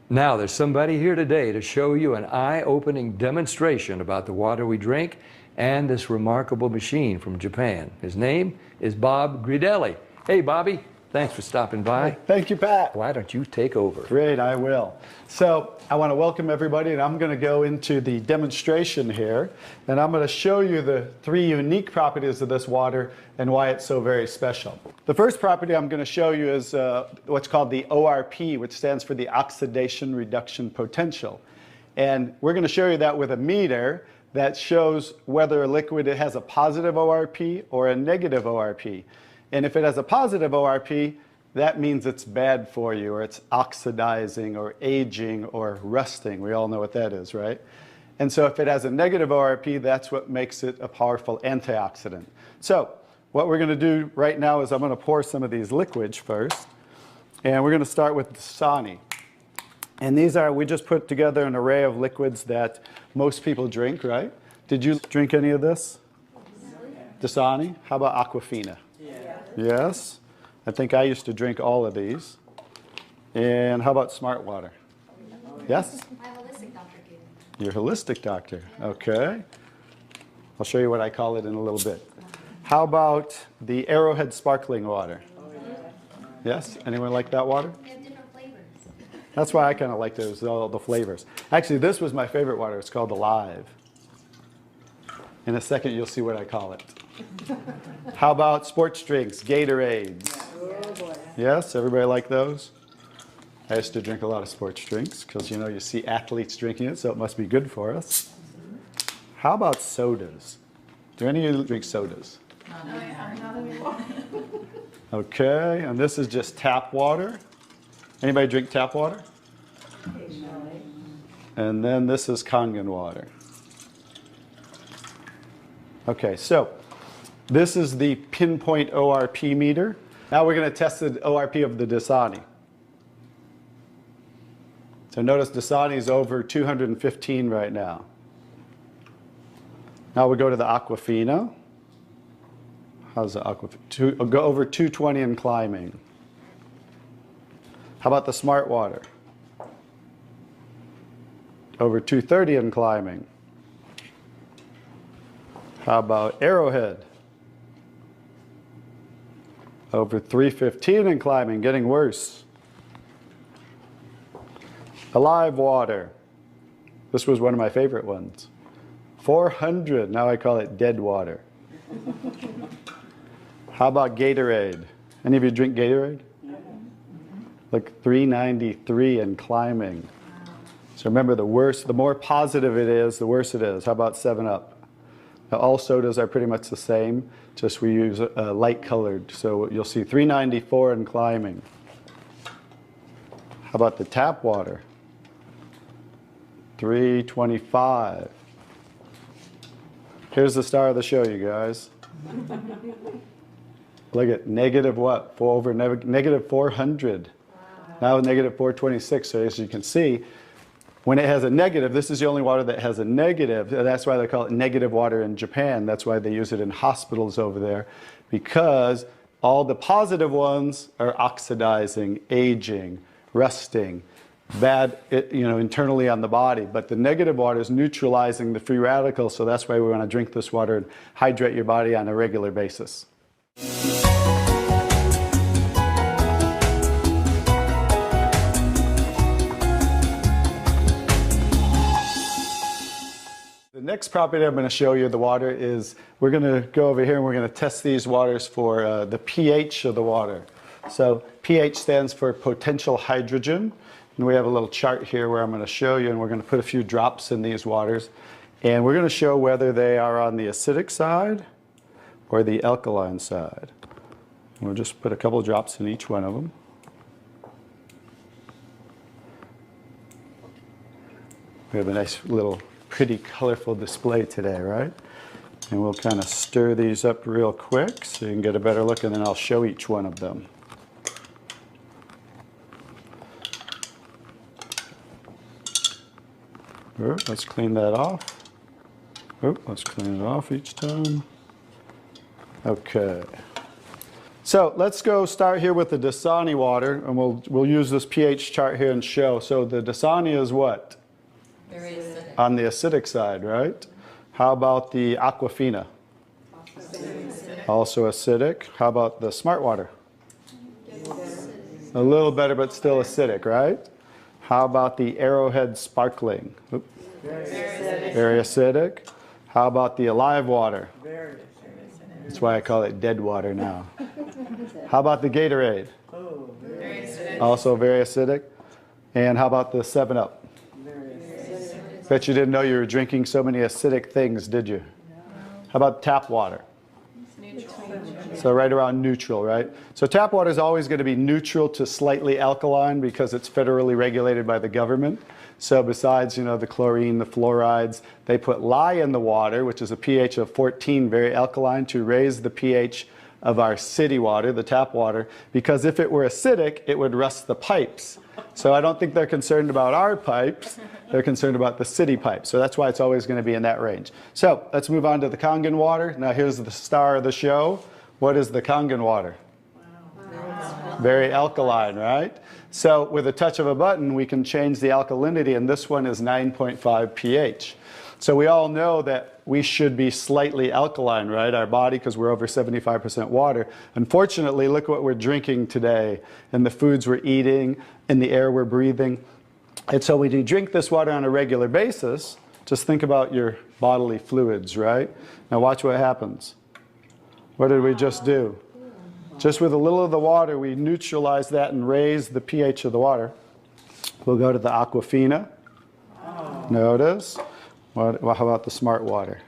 Now, there's somebody here today to show you an eye-opening demonstration about the water we drink and this remarkable machine from Japan. His name is Bob Gridelli. Hey, Bobby, thanks for stopping by. Thank you, Pat. Why don't you take over? Great, I will. So I want to welcome everybody, and I'm going to go into the demonstration here, and I'm going to show you the 3 unique properties of this water and why it's so very special. The first property I'm going to show you is what's called the ORP, which stands for the oxidation reduction potential. And we're going to show you that with a meter that shows whether a liquid has a positive ORP or a negative ORP. And if it has a positive ORP, that means it's bad for you, or it's oxidizing, or aging, or rusting. We all know what that is, right? And so if it has a negative ORP, that's what makes it a powerful antioxidant. So what we're going to do right now is I'm going to pour some of these liquids first. And we're going to start with Dasani. And these are, we just put together an array of liquids that most people drink, right? Did you drink any of this? Dasani? How about Aquafina? Yes. I think I used to drink all of these. And how about Smart Water? Yes? My holistic doctor gave it. Your holistic doctor. Okay. I'll show you what I call it in a little bit. How about the Arrowhead sparkling water? Yes? Anyone like that water? They have different flavors. That's why I kind of liked it, was all the flavors. Actually, this was my favorite water. It's called Alive. In a second, you'll see what I call it. How about sports drinks, Gatorades? Yes, everybody like those? I used to drink a lot of sports drinks because, you know, you see athletes drinking it, so it must be good for us. How about sodas? Do any of you drink sodas? Not anymore. Okay, and this is just tap water. Anybody drink tap water? Occasionally. And then this is Kangen water. Okay, so this is the pinpoint ORP meter. Now we're going to test the ORP of the Dasani. So notice Dasani is over 215 right now. Now we go to the Aquafina. How's the Aquafina? Go over 220 and climbing. How about the Smart Water? Over 230 and climbing. How about Arrowhead? Over 315 and climbing, getting worse. Alive Water. This was one of my favorite ones. 400, now I call it dead water. How about Gatorade? Any of you drink Gatorade? Like 393 and climbing. So remember, the more positive it is, the worse it is. How about 7-Up? Now, all sodas are pretty much the same, just we use light colored. So you'll see 394 and climbing. How about the tap water? 325. Here's the star of the show, you guys. Look at negative what? Negative 400. Now negative 426. So as you can see, when it has a negative, this is the only water that has a negative. That's why they call it negative water in Japan. That's why they use it in hospitals over there, because all the positive ones are oxidizing, aging, rusting, bad, internally on the body. But the negative water is neutralizing the free radicals, so that's why we want to drink this water and hydrate your body on a regular basis. The next property I'm going to show you, the water, is we're going to go over here and we're going to test these waters for the pH of the water. So pH stands for potential hydrogen. And we have a little chart here where I'm going to show you, and we're going to put a few drops in these waters. And we're going to show whether they are on the acidic side or the alkaline side. And we'll just put a couple of drops in each one of them. We have a nice little pretty colorful display today, right? And we'll kind of stir these up real quick so you can get a better look, and then I'll show each one of them. Let's clean that off. Let's clean it off each time. Okay. So let's go start here with the Dasani water, and we'll use this pH chart here and show. So the Dasani is what? Very acidic. On the acidic side, right? How about the Aquafina? Also acidic. How about the Smart Water? A little better, but still acidic, right? How about the Arrowhead Sparkling? Oop. Very acidic. How about the Alive Water? Very acidic. That's why I call it dead water now. How about the Gatorade? Oh, Very acidic. Also very acidic. And how about the 7-Up? very acidic. Bet you didn't know you were drinking so many acidic things, did you? How about tap water? So right around neutral, right? So tap water is always going to be neutral to slightly alkaline because it's federally regulated by the government. So besides, the chlorine, the fluorides, they put lye in the water, which is a pH of 14, very alkaline, to raise the pH of our city water, the tap water, because if it were acidic, it would rust the pipes. So I don't think they're concerned about our pipes. They're concerned about the city pipes. So that's why it's always going to be in that range. So let's move on to the Kangen water. Now here's the star of the show. What is the Kangen water? Very alkaline, right? So with a touch of a button, we can change the alkalinity, and this one is 9.5 pH. So we all know that we should be slightly alkaline, right? Our body, because we're over 75% water. Unfortunately, look what we're drinking today, and the foods we're eating, and the air we're breathing. And so when you drink this water on a regular basis, just think about your bodily fluids, right? Now watch what happens. What did we just do? Just with a little of the water, we neutralize that and raise the pH of the water. We'll go to the Aquafina. Notice. How about the Smart Water?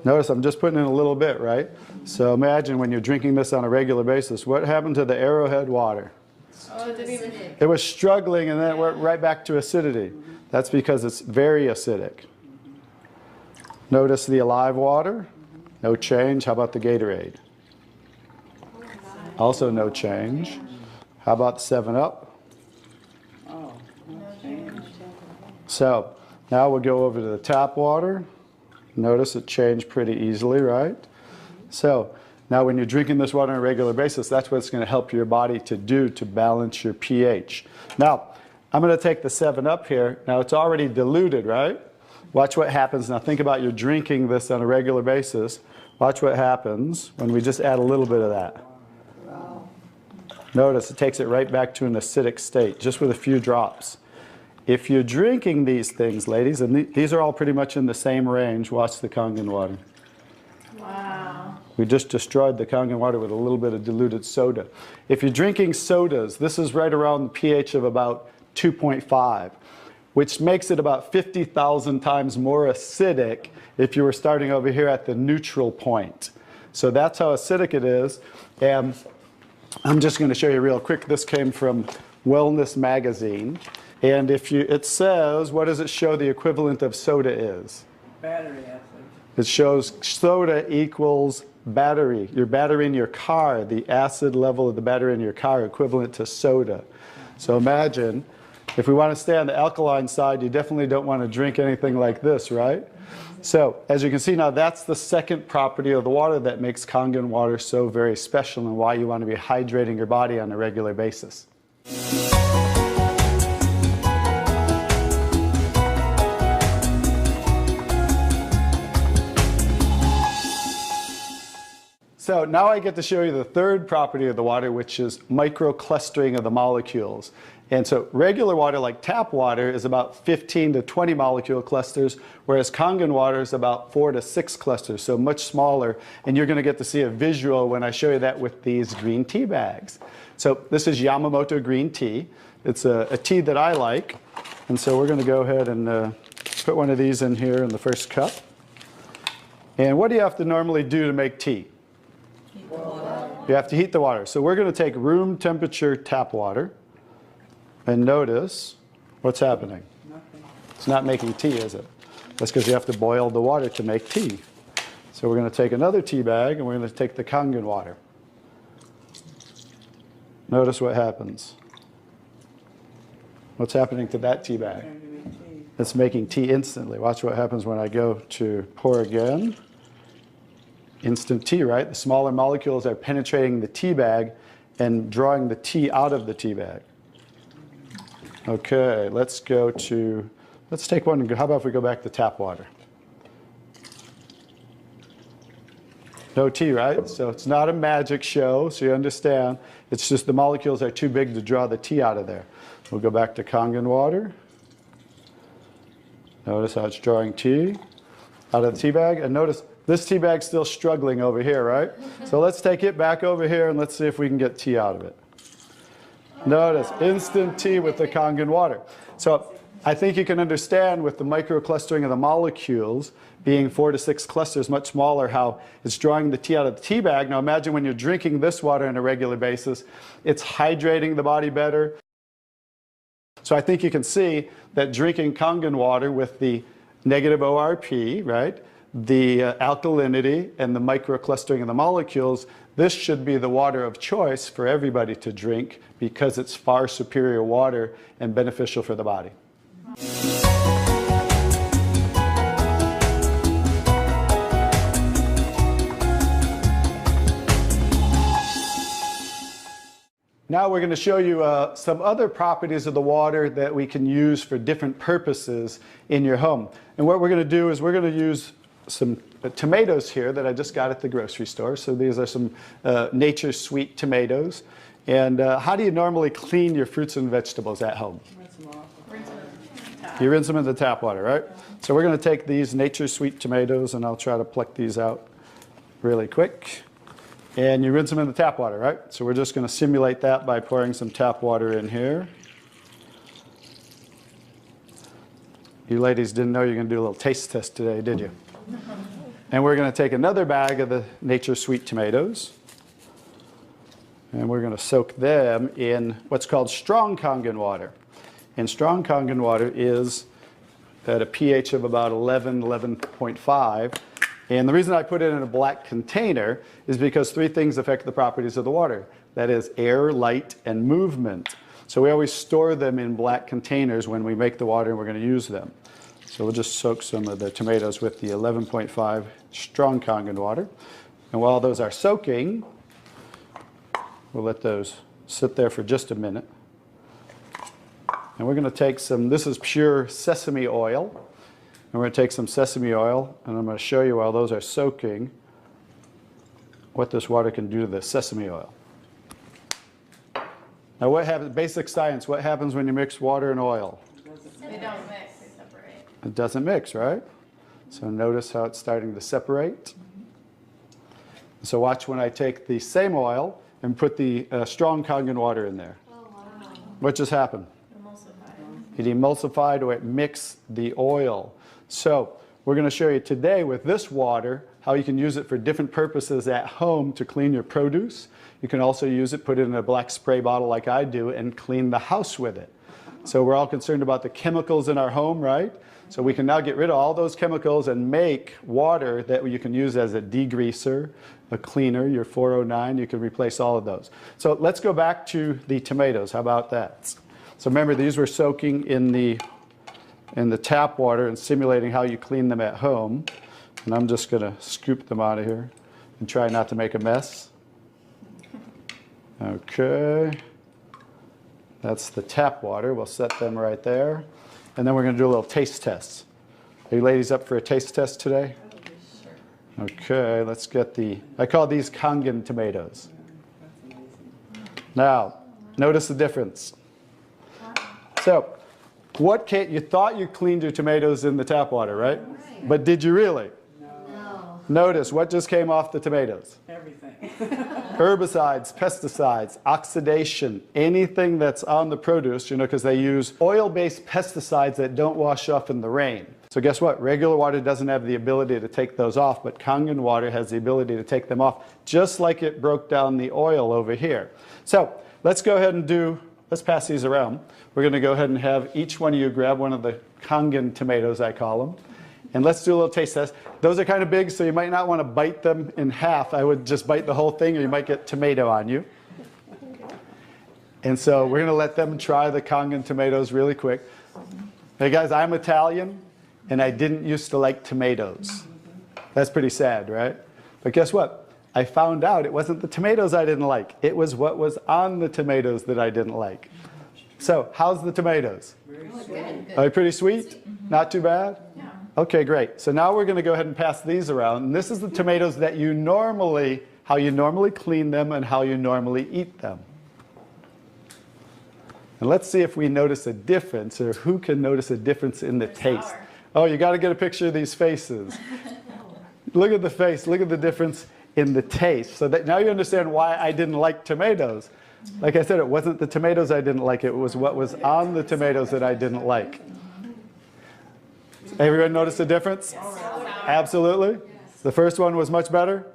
Notice I'm just putting in a little bit, right? So imagine when you're drinking this on a regular basis, what happened to the Arrowhead water? Oh, it didn't even. It was struggling and then it went right back to acidity. That's because it's very acidic. Notice the Alive Water. No change. How about the Gatorade? Also no change. How about the 7-Up? Oh, So now we'll go over to the tap water. Notice it changed pretty easily, right? So now when you're drinking this water on a regular basis, that's what it's going to help your body to do to balance your pH. Now, I'm going to take the 7-Up here. Now it's already diluted, right? Watch what happens. Now think about you're drinking this on a regular basis. Watch what happens when we just add a little bit of that. Notice it takes it right back to an acidic state, just with a few drops. If you're drinking these things, ladies, and these are all pretty much in the same range, watch the Kangen water. Wow. We just destroyed the Kangen water with a little bit of diluted soda. If you're drinking sodas, this is right around the pH of about 2.5, which makes it about 50,000 times more acidic if you were starting over here at the neutral point. So that's how acidic it is. And I'm just going to show you real quick. This came from Wellness Magazine. And it says, what does it show the equivalent of soda is? battery acid. It shows soda equals battery. Your battery in your car, the acid level of the battery in your car equivalent to soda. So imagine, if we want to stay on the alkaline side, you definitely don't want to drink anything like this, right? So as you can see now, that's the second property of the water that makes Kangen water so very special and why you want to be hydrating your body on a regular basis. So now I get to show you the third property of the water, which is microclustering of the molecules. And so regular water, like tap water, is about 15 to 20 molecule clusters, whereas Kangen water is about 4 to 6 clusters, so much smaller. And you're going to get to see a visual when I show you that with these green tea bags. So this is Yamamoto green tea. It's a tea that I like. And so we're going to go ahead and put one of these in here in the first cup. And what do you have to normally do to make tea? You have to heat the water. So we're going to take room temperature tap water. And notice what's happening. Nothing. It's not making tea, is it? That's because you have to boil the water to make tea. So we're going to take another tea bag and we're going to take the Kangen water. Notice what happens. What's happening to that tea bag? Trying to make tea. It's making tea instantly. Watch what happens when I go to pour again. Instant tea, right? The smaller molecules are penetrating the tea bag and drawing the tea out of the tea bag. Okay, let's take one. How about if we go back to tap water? No tea, right? So it's not a magic show, so you understand. It's just the molecules are too big to draw the tea out of there. We'll go back to Kangen water. Notice how it's drawing tea out of the tea bag. And notice this tea bag's still struggling over here, right? So let's take it back over here and let's see if we can get tea out of it. Notice instant tea with the Kangen water. So I think you can understand with the microclustering of the molecules being 4 to 6 clusters, much smaller, how it's drawing the tea out of the tea bag. Now imagine when you're drinking this water on a regular basis, it's hydrating the body better. So I think you can see that drinking Kangen water with the negative ORP, right, the alkalinity and the microclustering of the molecules, this should be the water of choice for everybody to drink because it's far superior water and beneficial for the body. Now we're going to show you some other properties of the water that we can use for different purposes in your home. And what we're going to do is we're going to use some tomatoes here that I just got at the grocery store. So these are some Nature's Sweet tomatoes. And how do you normally clean your fruits and vegetables at home? Rinse them off. Rinse them in the tap. You rinse them in the tap water, right? So we're going to take these Nature's Sweet tomatoes, and I'll try to pluck these out really quick. And you rinse them in the tap water, right? So we're just going to simulate that by pouring some tap water in here. You ladies didn't know you were going to do a little taste test today, did you? And we're going to take another bag of the Nature's Sweet tomatoes. And we're going to soak them in what's called strong Kangen water. And strong Kangen water is at a pH of about 11, 11.5. And the reason I put it in a black container is because 3 things affect the properties of the water. That is air, light, and movement. So we always store them in black containers when we make the water and we're going to use them. So we'll just soak some of the tomatoes with the 11.5 strong Kangen water. And while those are soaking, we'll let those sit there for just a minute. And we're going to take some, this is pure sesame oil. And we're going to take some sesame oil, and I'm going to show you while those are soaking what this water can do to the sesame oil. Now what happens, basic science, what happens when you mix water and oil? They don't mix, they separate. It doesn't mix, right? So notice how it's starting to separate. So watch when I take the same oil and put the strong Kangen water in there. Oh, wow. What just happened? Emulsified. It emulsified or it mixed the oil. So we're going to show you today with this water how you can use it for different purposes at home to clean your produce. You can also use it, put it in a black spray bottle like I do, and clean the house with it. So we're all concerned about the chemicals in our home, right? So we can now get rid of all those chemicals and make water that you can use as a degreaser, a cleaner, your 409. You can replace all of those. So let's go back to the tomatoes. How about that? So remember, these were soaking in the tap water and simulating how you clean them at home. And I'm just going to scoop them out of here and try not to make a mess. Okay. That's the tap water. We'll set them right there. And then we're going to do a little taste test. Are you ladies up for a taste test today? Okay, let's get I call these Kangen tomatoes. Now, notice the difference. So, you thought you cleaned your tomatoes in the tap water, right? But did you really? No. Notice what just came off the tomatoes. Everything. Herbicides, pesticides, oxidation, anything that's on the produce, because they use oil-based pesticides that don't wash off in the rain. So guess what? Regular water doesn't have the ability to take those off, but Kangen water has the ability to take them off, just like it broke down the oil over here. So let's go ahead and let's pass these around. We're going to go ahead and have each one of you grab one of the Kangen tomatoes, I call them. And let's do a little taste test. Those are kind of big, so you might not want to bite them in half. I would just bite the whole thing, or you might get tomato on you. And so we're going to let them try the Kangen tomatoes really quick. Hey guys, I'm Italian, and I didn't used to like tomatoes. That's pretty sad, right? But guess what? I found out it wasn't the tomatoes I didn't like. It was what was on the tomatoes that I didn't like. So how's the tomatoes? Are they pretty sweet? Not too bad? Yeah. Okay, great. So now we're going to go ahead and pass these around. And this is the tomatoes that you normally, how you normally clean them and how you normally eat them. And let's see if we notice a difference, or who can notice a difference in the taste. Sour. Oh, you got to get a picture of these faces. Look at the face. Look at the difference in the taste. So that now you understand why I didn't like tomatoes. Like I said, it wasn't the tomatoes I didn't like. It was what was on the tomatoes that I didn't like. Everyone notice the difference? Absolutely. The first one was much better.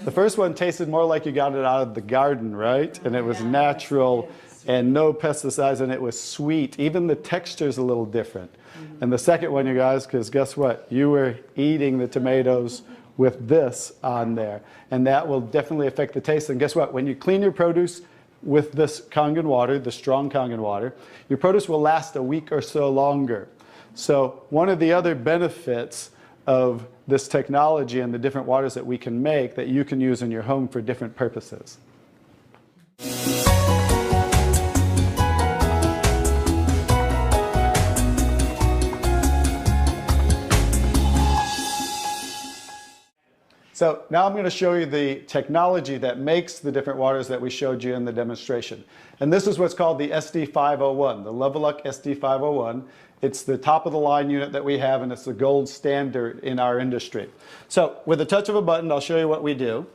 The first one tasted more like you got it out of the garden, right? And it was natural and no pesticides, and it was sweet. Even the texture's a little different. And the second one, you guys, because guess what? You were eating the tomatoes with this on there. And that will definitely affect the taste. And guess what? When you clean your produce with this Kangen water, the strong Kangen water, your produce will last a week or so longer. So one of the other benefits of this technology and the different waters that we can make that you can use in your home for different purposes. So now I'm going to show you the technology that makes the different waters that we showed you in the demonstration. And this is what's called the SD501, the Leveluck SD501. It's the top of the line unit that we have, and it's the gold standard in our industry. So with a touch of a button, I'll show you what we do.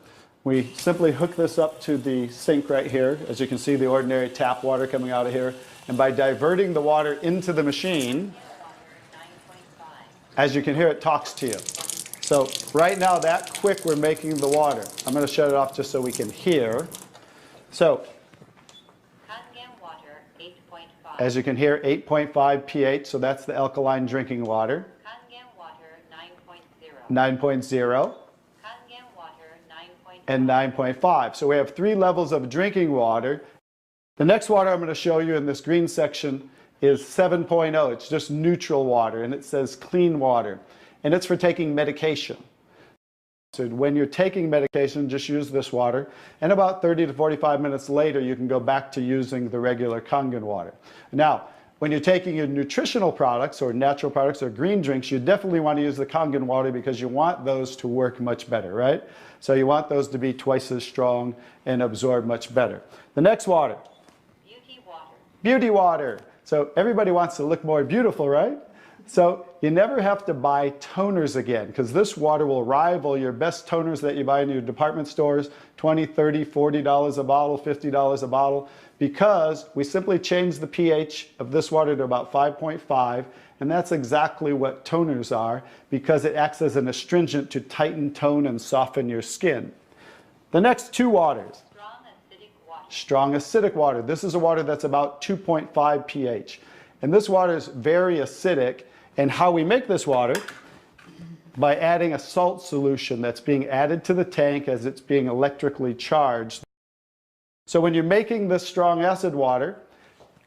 We simply hook this up to the sink right here. As you can see, the ordinary tap water coming out of here. And by diverting the water into the machine, as you can hear, it talks to you. So right now, that quick, we're making the water. I'm going to shut it off just so we can hear. So Kangen water 8.5. as you can hear, 8.5 pH, so that's the alkaline drinking water. Kangen water 9.0. 9.0 Kangen water 9.5. and 9.5. So we have 3 levels of drinking water. The next water I'm going to show you in this green section is 7.0. It's just neutral water, and it says clean water. And it's for taking medication. So when you're taking medication, just use this water. And about 30 to 45 minutes later, you can go back to using the regular Kangen water. Now, when you're taking your nutritional products or natural products or green drinks, you definitely want to use the Kangen water because you want those to work much better, right? So you want those to be twice as strong and absorb much better. The next water. Beauty water. Beauty water. So everybody wants to look more beautiful, right? So you never have to buy toners again, because this water will rival your best toners that you buy in your department stores, $20, $30, $40 a bottle, $50 a bottle, because we simply change the pH of this water to about 5.5, and that's exactly what toners are, because it acts as an astringent to tighten, tone, and soften your skin. The next 2 waters. Strong acidic water. Strong acidic water. This is a water that's about 2.5 pH. And this water is very acidic. And how we make this water, by adding a salt solution that's being added to the tank as it's being electrically charged. So when you're making this strong acid water,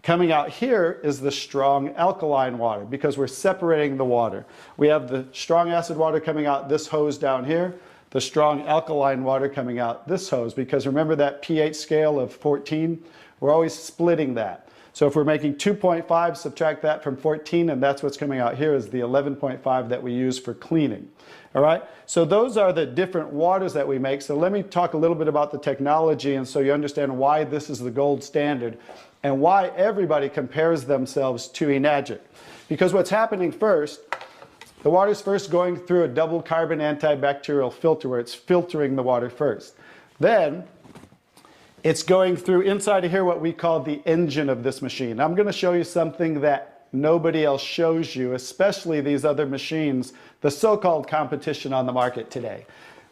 coming out here is the strong alkaline water, because we're separating the water. We have the strong acid water coming out this hose down here, the strong alkaline water coming out this hose, because remember that pH scale of 14? We're always splitting that. So if we're making 2.5, subtract that from 14, and that's what's coming out here is the 11.5 that we use for cleaning. All right? So those are the different waters that we make. So let me talk a little bit about the technology, and so you understand why this is the gold standard and why everybody compares themselves to Enagic. Because what's happening first, the water's first going through a double carbon antibacterial filter where it's filtering the water first. Then it's going through inside of here what we call the engine of this machine. I'm going to show you something that nobody else shows you, especially these other machines, the so-called competition on the market today.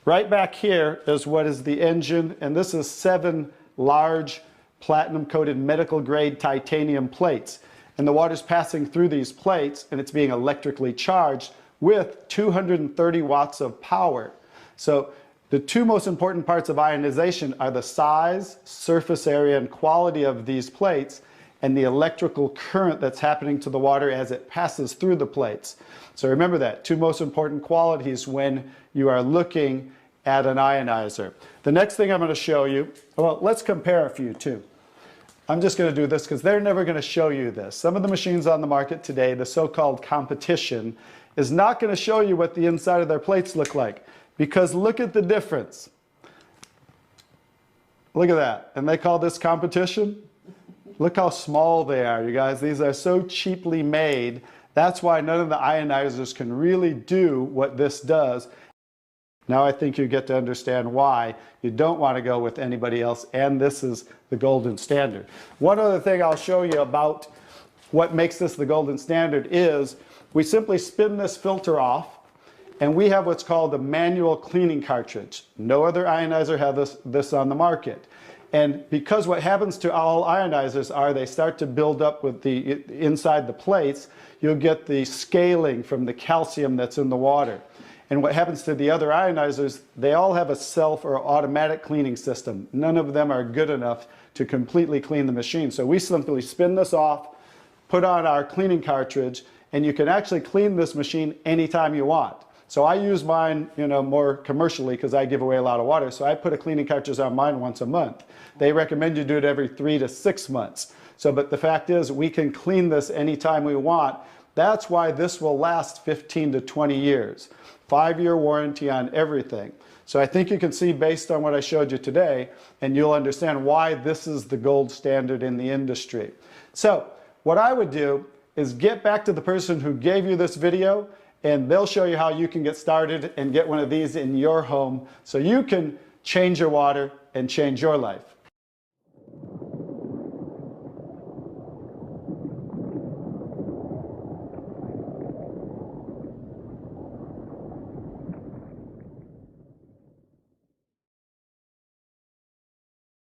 Right back here is what is the engine, and this is 7 large platinum-coated medical-grade titanium plates. And the water's passing through these plates, and it's being electrically charged with 230 watts of power. So the 2 most important parts of ionization are the size, surface area, and quality of these plates, and the electrical current that's happening to the water as it passes through the plates. So remember that, 2 most important qualities when you are looking add an ionizer. The next thing I'm going to show you, well, let's compare a few too. I'm just going to do this because they're never going to show you this. Some of the machines on the market today, the so-called competition, is not going to show you what the inside of their plates look like, because look at the difference. Look at that. And they call this competition? Look how small they are, you guys. These are so cheaply made. That's why none of the ionizers can really do what this does. Now I think you get to understand why you don't want to go with anybody else, and this is the golden standard. One other thing I'll show you about what makes this the golden standard is we simply spin this filter off, and we have what's called a manual cleaning cartridge. No other ionizer has this on the market. And because what happens to all ionizers are they start to build up with the inside the plates, you'll get the scaling from the calcium that's in the water. And what happens to the other ionizers, they all have a self or automatic cleaning system. None of them are good enough to completely clean the machine. So we simply spin this off, put on our cleaning cartridge, and you can actually clean this machine anytime you want. So I use mine, more commercially because I give away a lot of water. So I put a cleaning cartridge on mine once a month. They recommend you do it every 3 to 6 months. But the fact is we can clean this anytime we want. That's why this will last 15 to 20 years. 5-year warranty on everything. So I think you can see based on what I showed you today, and you'll understand why this is the gold standard in the industry. So what I would do is get back to the person who gave you this video, and they'll show you how you can get started and get one of these in your home so you can change your water and change your life.